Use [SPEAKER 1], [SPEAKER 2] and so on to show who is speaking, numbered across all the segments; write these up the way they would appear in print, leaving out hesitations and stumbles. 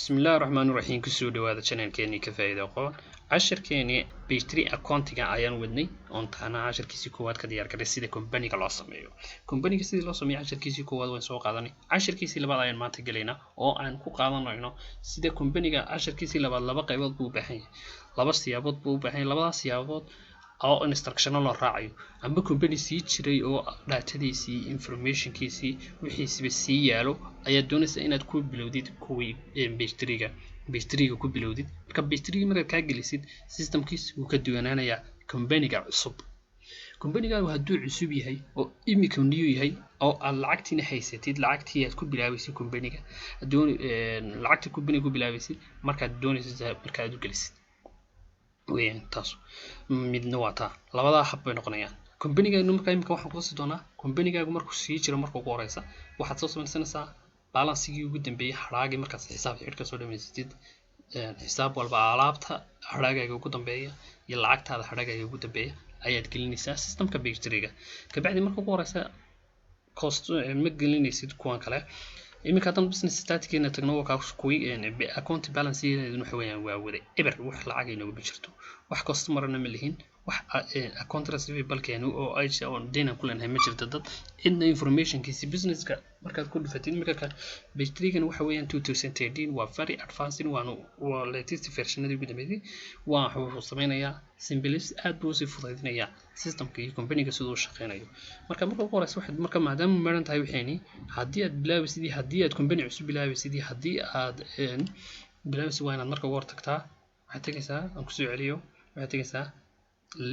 [SPEAKER 1] بسم الله الرحمن الرحيم كسو دواada channelkeeni ka faa'iido aqoon casharkeeni page 3 accounting ayaan wadnay on taana casharkiisii koowaad ka diyaar garay sida company-ga loo sameeyo company-ga sidii loo sameeyo casharkiisii koowaad waan soo qaadanay casharkiisii labaad ayaan maanta galaynaa oo aan ku qaadanayno sida company-ga casharkiisii labaad laba qaybood buu u baahan yahay laba siyaabood buu u baahan yahay labadaas siyaabood oo instructional loo raacayo amba company sii jiray oo datadiisii informationkiisii wixiisba sii yaalo ayaa doonaysa inaad ku bilowdid kuwii page 3ga ku bilowdid marka page 3 markaad ka gelisid systemkiis uu ka duwanaanayaa company-ga cusub company-ga hadduu cusub yahay oo imika new yahay oo aad lacagtiina haysatid lacagtii aad ku bilaabaysid company-ga lacagtii company ku bilaabaysid markaad doonaysid markaad u gelisid وين تاسو midna waa taa labada hab bay noqonayaan company-ga marka imika waxaan ku sii doonaa company-ga markuu sii jiro markuu ugu horeysa waxaad soo samaysanaysaa balance-gii ugu dambeeyay haraagii markaad xisaab xidhka soo dhameysatid xisaab walba alaabta haraagaaga ugu dambeeya iyo lacagtaada haraagaaga ugu dambeeya ayaad gelinaysaa systemka page 3ga kabacdi marka ugu horeysa cost ma gelinaysid kuwan kale imika haddaan business static-ina tagno waa kuwii account balance-geeduna waxa weeyaan waa wada eber wax lacag inooga jirto wax customer-na ma lihin wax account receivable-keenu oo ay deyn ku leenahay ma jirto dad inna information-kiisi business-ka markaad ku dhufatid imika ka page 3-gana waxa weeyaan 2013 waa very advanced waa latest version-adii ugu dambeeyay wuxuu sameynayaa simplification aad buu u fududeynaya systemka iyo company-ga sidoo uu shaqeynayo marka ugu horeysa waxaad marka maadaama maran tahay waxayni haddii aad bilaabaysid haddii aad company cusub bilaabaysid haddii aad bilaabaysid waa inaad marka ugu hortagtaa waxaad tagaysaa aan ku soo celiyo waxaad tagaysaa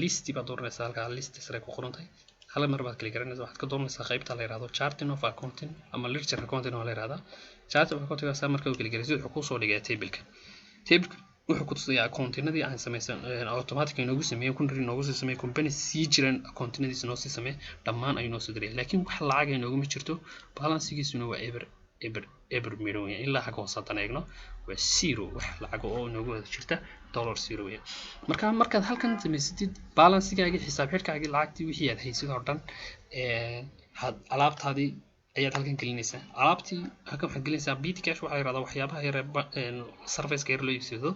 [SPEAKER 1] list baad dooranaysaa halka list sare ku qoran tahay hal mar baad kala garanaysaa waxaad ka dooranaysaa qaybta la yiraahdo charting of accounting ama ledger accounting oo la yiraahdo charting of accounting saa marka uu kala garaysid wuxuu ku soo dhigay table-ka wuxuu ku tusayaa accountinadii aan samaysan automatic inoogu sameeyay kun rin inoogu sameeyay company sii jiran accountinadiisa noo sii sameeyay dhammaan ay noo soo diray laakiin wax lacag inoogu ma jirto balance-giisuna waa eber million ilaa xaq hoosatan eegno waa zero wax lacag oo inoogu wada jirta $0 weey markaad halkan samaysatid balance-gaaga xisaab xidhkaaga lacagtii wixii aad haysid oo dhan alaabtaadii ayaad halkan gelinaysaa alaabtii halkan waxaad gelinaysaa bitcash waxaa yiraahdaa waxyaabaha yar service-ka yar loo iibsado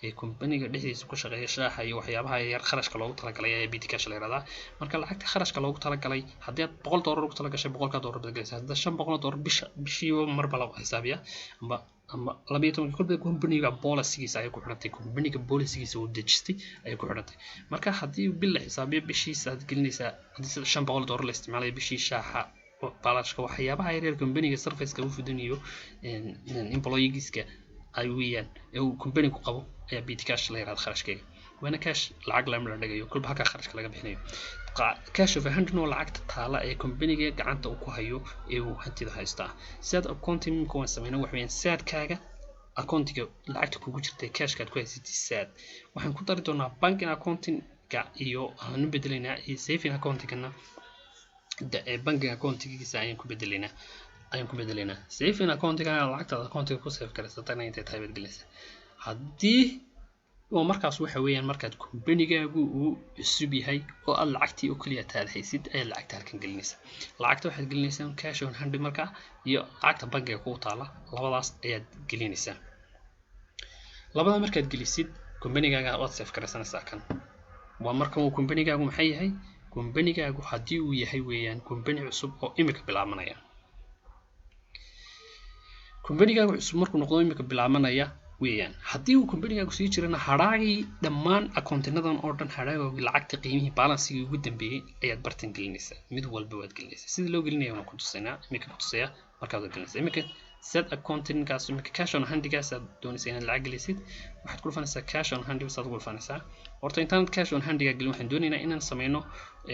[SPEAKER 1] ee company-ga dhexdiisa ku shaqeeya shaaha iyo waxyaabaha yar kharashka loogu talagalay ee bitcash la yiraahdaa marka lacagta kharashka loogu talagalay haddii aad $100 ugu talagashay $100 baad gelinaysaa haddii $500 bishiiba marba la xisaabiya ama 12 kolba company-ga policy-giisa ay ku xirantay company-ga policy-giisa uu dejistay ay ku xirantay marka haddii bil la xisaabiyo bishiisa aad gelinaysaa haddii $500 la isticmaalay bishii shaaha balashka waxyaabaha yaryar company-ga service-ka uu fududinayo employee-giiska ay weeyaan ee uu company-gu qabo ayaa bitcash la yiraahdo kharashkeega waana cash lacag la dhigayo kulba halka kharashka laga bixinayo cash of 100 oo lacagta taala ee company-ga gacanta uu ku hayo ee uu hantida haystaa sad accounting ku waan sameynaa wax weeyaan sadkaaga accounting-ga lacagta kugu jirtay cash-ka aad ku haysatay sad waxaan ku dari doonaa banking accounting-ga iyo aan u bedelaynaa saving accounting-gana banking accounting-giisa ayaan ku bedelaynaa saving accounting-ga lacagta accounting-ga ku save garaysatana intay tahay baad gelinaysaa haddii oo markaas waxa weeyaan markaad company-gaagu uu cusub yahay oo aad lacagtii oo kaliya taad haysid ayaad lacagta halkan gelinaysaa lacagta waxaad gelinaysaa cash on hand marka iyo lacagta bankiga ku taala labadaas ayaad gelinaysaa labada markaad gelisid company-gaaga waad save garaysanaysaa kan waa marka uu company-gaagu maxay yahay company-gaagu haddii uu yahay weeyaan company cusub oo imika bilaabanaya company-gaagu cusub markuu noqdo imika bilaabanaya weeyaan haddii uu company-gaagu sii jirana haraagii dhammaan accounting-nadan oo dhan haraagooda lacagta qiimihii balance-gii ugu dambeeyay ayaad bartan gelinaysaa mid walba waad gelinaysaa sida loo gelinayo waan ku tusaynaa imika ku tusaya markaad gelinaysaa imika set accounting-gaas imika cash on hand-gaas aad doonaysaa inaad lacag gelisid waxaad ku dhufanaysaa cash on hand saad ugu dhufanaysaa horta intaan cash on hand-ga gelin waxaan doonaynaa inaan sameyno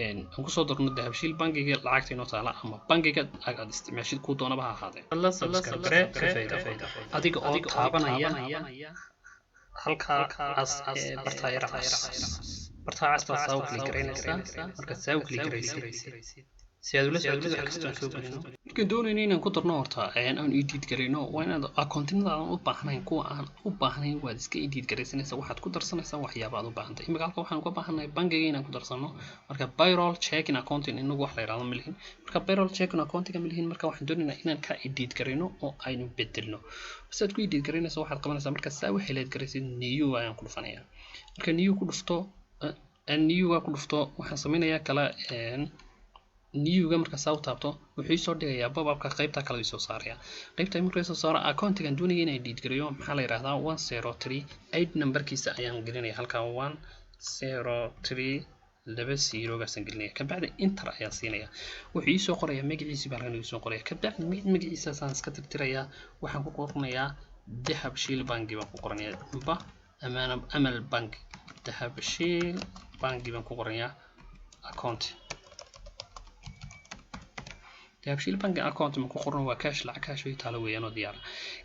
[SPEAKER 1] aan ku soo darno dahabshiil bankiga lacagta inoo taala ama bankiga aad isticmaashid ku doonaba ha ahaadee adiga oo taabanaya halkaas bartaayaraas baad saa u click garaynaysaa markaad saa u click garaysid si aad ula socotid wax kasta aan soo gelino markaan doonayno inaan ku darno horta aan edit gareyno waa inaad accountinada aan u baahnayn kuwa aan u baahnayn waad iska edit gareysanaysaa waxaad ku darsanaysaa waxyaabo aad u baahantahay imika halka waxaan uga baahanahay bangiga inaan ku darsano marka payroll checking accounting inagu wax la yiraahdo ma lihin marka payroll checking accounting ma lihin marka waxaan doonaynaa inaan ka edit gareyno oo aynu bedelno sidaad ku edit gareynaysaa waxaad qabanaysaa marka saa waxay leed gareysid new ayaan ku dhufanayaa marka new ku dhufto ku dhufto waxaan sameynayaa kala new-ga marka saa u taabto wuxuu soo dhigayaa pop-up-ka qaybta kale soo saaraya qaybta markay soo saaro account-gan doonaya inay edit gareeyo maxaa la yiraahdaa 1038 numberkiisa ayaan gelinaya halka 103 laba zero gaas aan gelinaya kabacdi enter ayaan siinaya wuxuu soo qorayaa magaciisa baa laga soo qoraya kabacdi magaciisa aan iska tirtirayaa waxaan ku qoranayaa Dahabshiil Bank baan ku qoranayaa Amal Bank Dahabshiil Bank baan ku qoranayaa account Dahabshiil Bank account ma ku qoran waa cash lacag cash way taalo weeyaan oo diyaar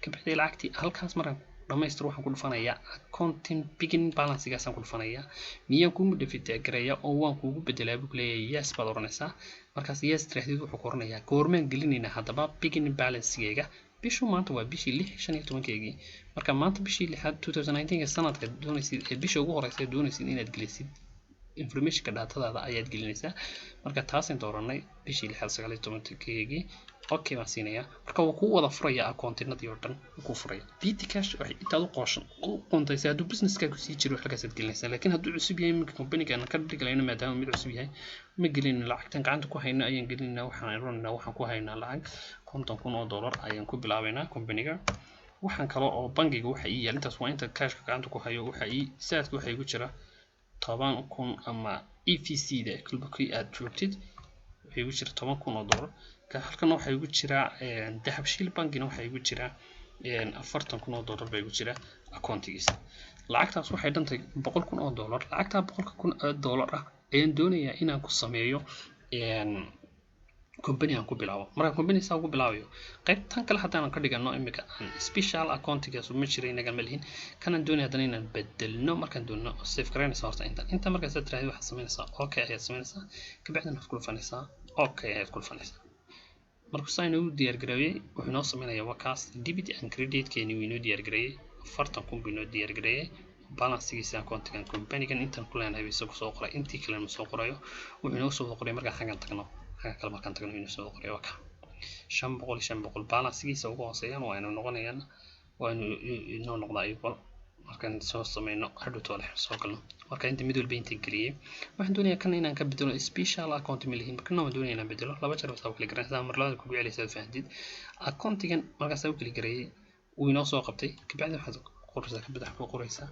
[SPEAKER 1] kabacdi lacagti halkaas markaan dhamaystir waxaan ku dhufanayaa accounting beginning balance gaasaan ku dhufanayaa miyaan ku mudafita gareeya oo waan kuugu bedelaa buu leeyahay yes baad oranaysaa markaas yes tiraahdiid wuxuu qoranayaa goormaan gelinaynaa hadaba beginning balance-geega bishu maanta waa bishii 6/15-keegii marka maanta bishii 6 2019 sanadka doonaysid bisha ugu horeysa doonaysid inaad gelisid information datadaada ayaad gelinaysaa marka taas aan dooranay bishii 6/19-keegii okay baan siinayaa marka uu ku wada furaya accountinadii oo dhan ku furaya BT cash waxay intaad u qontaysaa hadduu businesskaagu sii jiro wax lagaasad gelinaysaa laakiin hadduu cusub yahay minka company-ga ka dhigalayno maadaama mid cusub yahay ma gelin lacagtan gacanta ku hayno ayaan gelinaa waxaan ku haynaa lacag $50,000 ayaan ku bilaabaynaa company-ga waxaan kale oo bangiga waxa ii yaal intaas waa inta cashka gacanta ku hayo waxa ii saadka waxa igu jira 10,000 ama EFC-da kulbakii aad joogtid waxa igu jira $10,000 halkan waxa igu jira Dahabshiil Bankina waxa igu jira $40,000 baa igu jira accountigiisa lacagtaas waxay dhantay $100,000 lacagta $100,000 ah ayaan doonayaa inaan ku sameeyo company aan ku bilaabo marka company saa ugu bilaabayo qaybtan kale hadaan ka dhigano imika special accountigaas ma jiray inaga ma lihin kana doonaya hadana inaan bedelno markaan doono save gareynaysa horta inta markaas aad tiraahdo waxa sameynaysaa okay ayaad sameynaysaa kabacdina waad ku dhufanaysaa okay ayaad ku dhufanaysaa markuu saa inuu diyaar gareeyay wuxuu noo sameynayaa wakaas debit and credit keeni uu inoo diyaar gareeyay 40,000 buu inoo diyaar gareeyay balance-giisa accountigan company-gan intaan ku leenahay isagu soo qoray intii kale ma soo qorayo wuxuu inoo soo qoray markaan xagan tagno kala markaan tagno inuu soo qoray waka 500 balance-giisa ugu hooseeyaan waa inuu noqonayaan waa inuu noqdaa equal markaan soo sameyno hadhow toole soo galno marka inta mid walba inta geliyay waxaan doonayaa kan inaan ka bedelo special account milihin marka aan doonayaa inaan bedelo laba jeer waxa kala garanaysaa mar labaad ku celisay fahdid accountigan markaas uu kala gareeyay uu inoo soo qabtay kabacdi waxaad qoraysaa kabacdi ku qoraysaa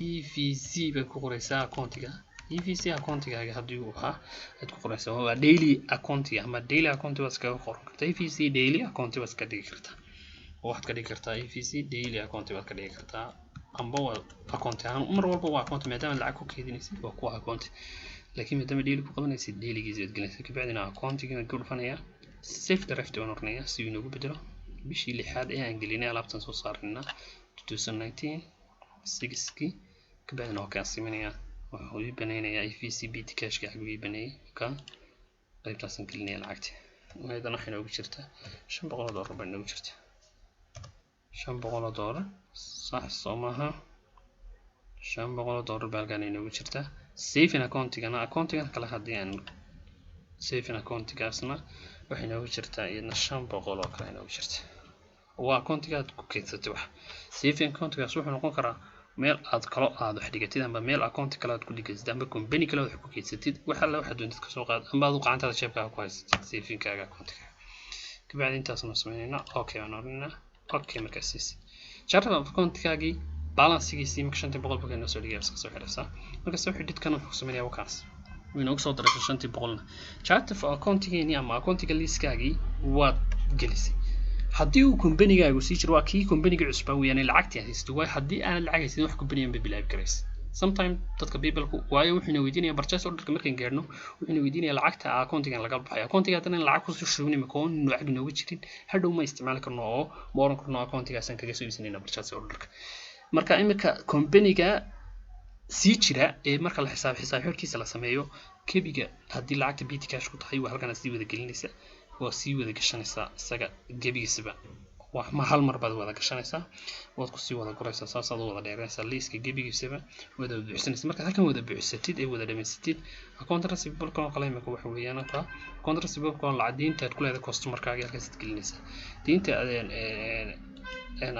[SPEAKER 1] EFC baa ku qoraysaa accountiga EFC accountigaaga haddii uu ahaa aad ku qoraysaa waa daily account ama daily account waad iskaga qoran kartaa EFC daily account waad iska dhigi kartaa waxaad ka dhigi kartaa EFC daily account waad ka dhigi kartaa amba waa account ahaan mar walba waa account maadaama lacag ku keedinaysid waa ku account laakiin maadaama daily ku qabanaysid dailygiisa aad gelinaysaa kabacdina accountiga ku dhufanaya save draft waan oranayaa si uu inoogu bedelo bishii 6aad ee aan gelinay alaabtan soo saarnayna 2019 6kii kabacdina waa kaan samaynayaa wuxuu ii banaynayaa EFC BT cash-ka xaguu ii baneeyay ka qaybtaasan gelinaya lacagta waydana waxay noogu jirtaa $500 baa noogu jirtaa $500 صح صومها $500 بالغاني noogu jirtaa saving accountigana kala hadiyaan saving accountigaasna waxay noogu jirtaa iyadna $500 oo kale noogu jirtaa waa accountigaad ku keedsatay wax saving accountigaas wuxuu noqon karaa meel aad kala aad wax dhigatid ama meel account kale aad ku dhigatid ama company kale wax ku keedsatid waxa la waxa doonid ka soo qaad ama aad qacantada jeebkaaga ku haysatid saving-kaaga accountiga kabacdi intaasna sameeynaa okay aan oranaa okay markaas chart of account-kaagi balance-giisii marka 500 baa soo dhigay iska soo xiraysaa marka soo xididkan wuxuu sameeyaa wakaas inuu soo daray 500 chart of account-geeni ama account-ga list-kaagi waad gelisay haddii uu company-gaagu sii jiro waa kii company-ga cusub weeyaan lacagtii haysto way haddii aan lacag haysan wax company ma bilaabi karays sometimes dadka people waayo wuxuu weydiinayaa purchase order markaan gaarno wuxuu weydiinayaa lacagta account-gan laga baxay account-ga hadana lacag ku soo shubnay ma koon lacag nooga jirin hadhow ma isticmaali karno oo ma oran karno account-gaasan kaga soo iibsanayna purchase order-ka marka imika company-ga sii jira ee marka la xisaab xidhkiisa la sameeyo kebiga haddii lacagta BT cash ku tahay waa halkan sii wada gelinaysa waa sii wada gashanaysaa isaga gebigiisaba wax ma hal mar baad wada gashanaysaa waad ku sii wada guraysaa saasaad wada dheeraysaa liiska gebigiisaba wada buuxsanaysaa marka halkan wada buuxsatid ay wada dhamaysatid account receivable kan kale imika waxa weeyaan account receivable kan la diinta aad ku leedahay customer-kaaga halkaas gelinaysaa diinta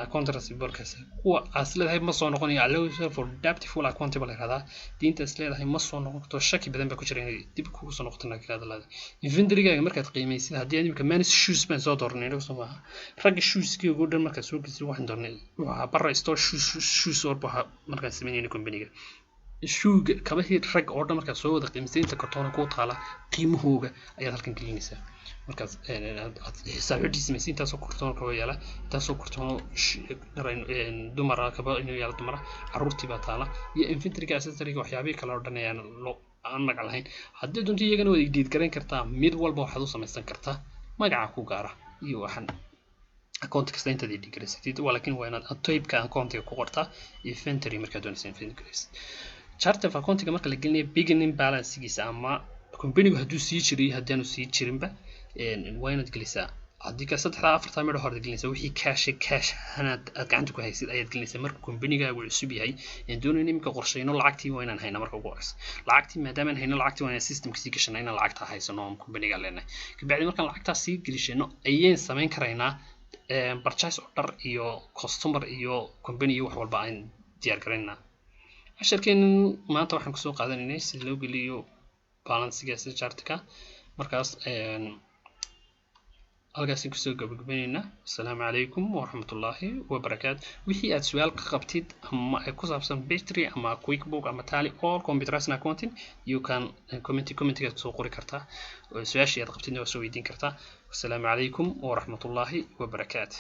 [SPEAKER 1] account receivable kaas kuwa asleedahay ma soo noqonayo allows for adaptive accountable raada diinta asleedahay ma soo noqoto shaki badan ba ku jira inay dib kugu soo noqoto naagada inventory-gaaga markaad qiimaysid haddii aad imika manage shoes baan soo doornay soo maaha rag shoes-kii ugu dhan markaad soo gelisid waxaan doornay waxa barra store shoes oo baxa markaan sameeyay company-ga shoe-ga kabahii rag oo dhan markaad soo wada qiimaysay inta kartoona ku taala qiimahooga ayaad halkan gelinaysaa markaas xisaabtiisa ma intaas oo kartoon ka yaala intaas oo kartoon dumara kaba inuu yaala dumara caruurtii baa taala iyo inventory-ga accessory-ga waxyaabaha kale oo dhan ayaan loo aan magac lahayn haddii doonto iyagana way edit garan kartaa mid walba waxaad u samaysan kartaa magaca ku gaara iyo waxaan account kasta inta edit gareysatid laakiin waa inaad type-ka account-ga ku qortaa inventory markaad doonayso inventory chart of account-ga marka la gelinayo beginning balance-giisa ama company-gu hadduu sii jiray haddii aanu sii jirinba waa inaad gelisaa haddii ka 3-4 midho hore gelinaysa wixii cash hanaad aad gacanta ku haysid ayaad gelinaysaa marka company-gaagu cusub yahay doonayna imika qorshayno lacagtii waa inaan hayna marka ugu horeysa lacagtii maadaama aan hayno lacagtii waa inaan system-ka sii gashanaa inaan lacagta haysano oo company-ga leenahay kabacdi markaan lacagtaa sii gelishano ayaan samayn karaynaa purchase order iyo customer iyo company iyo wax walba aan diyaar garaynaa casharkeen maanta waxaan kusoo qaadanaynay sida loo geliyo balance-ga chart-ka markaas halkaas kusoo gabagabeynaa assalaamu calaykum waraxmatullaahi wabarakaatu wixii aad su'aal ka qabtid ama ku saabsan Page3 ama QuickBook ama Tally or Computerized Accounting you can comment-ga soo qori kartaa su'aashii aad qabtidna waa soo weydiin kartaa assalaamu calaykum waraxmatullaahi wabarakaatu